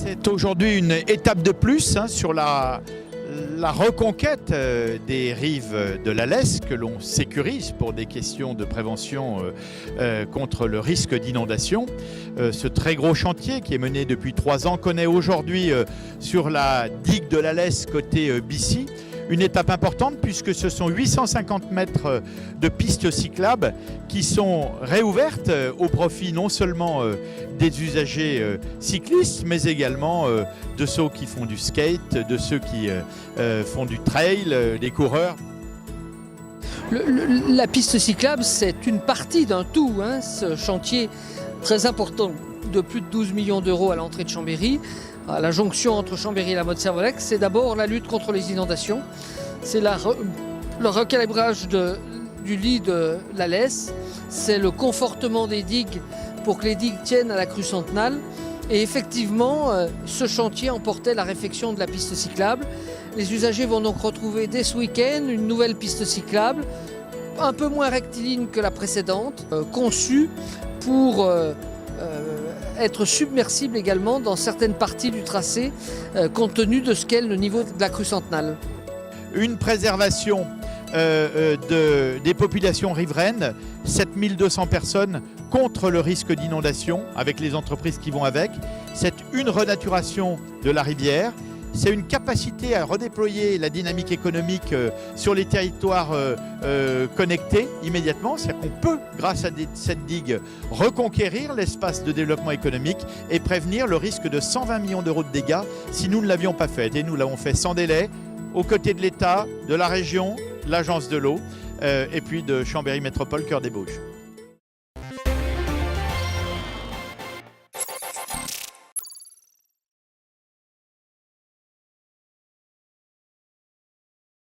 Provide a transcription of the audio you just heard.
C'est aujourd'hui une étape de plus sur la reconquête des rives de la Lesse que l'on sécurise pour des questions de prévention contre le risque d'inondation. Ce très gros chantier qui est mené depuis 3 ans connaît aujourd'hui sur la digue de la Lesse côté Bissy une étape importante puisque ce sont 850 mètres de pistes cyclables qui sont réouvertes au profit non seulement des usagers cyclistes mais également de ceux qui font du skate, de ceux qui font du trail, des coureurs. La piste cyclable, c'est une partie d'un tout. Ce chantier très important de plus de 12 millions d'euros à l'entrée de Chambéry, à la jonction entre Chambéry et la Motte-Servolex, c'est d'abord la lutte contre les inondations. C'est le recalibrage du lit de la Lesse, c'est le confortement des digues pour que les digues tiennent à la crue centenale. Et effectivement, ce chantier emportait la réfection de la piste cyclable. Les usagers vont donc retrouver dès ce week-end une nouvelle piste cyclable, un peu moins rectiligne que la précédente, conçue pour être submersible également dans certaines parties du tracé, compte tenu de ce qu'est le niveau de la crue centenale. Une préservation des populations riveraines, 7200 personnes contre le risque d'inondation avec les entreprises qui vont avec. C'est une renaturation de la rivière. C'est une capacité à redéployer la dynamique économique sur les territoires connectés immédiatement. C'est-à-dire qu'on peut, grâce à cette digue, reconquérir l'espace de développement économique et prévenir le risque de 120 millions d'euros de dégâts si nous ne l'avions pas fait. Et nous l'avons fait sans délai, aux côtés de l'État, de la région, l'Agence de l'eau et puis de Chambéry Métropole Cœur des Bauges.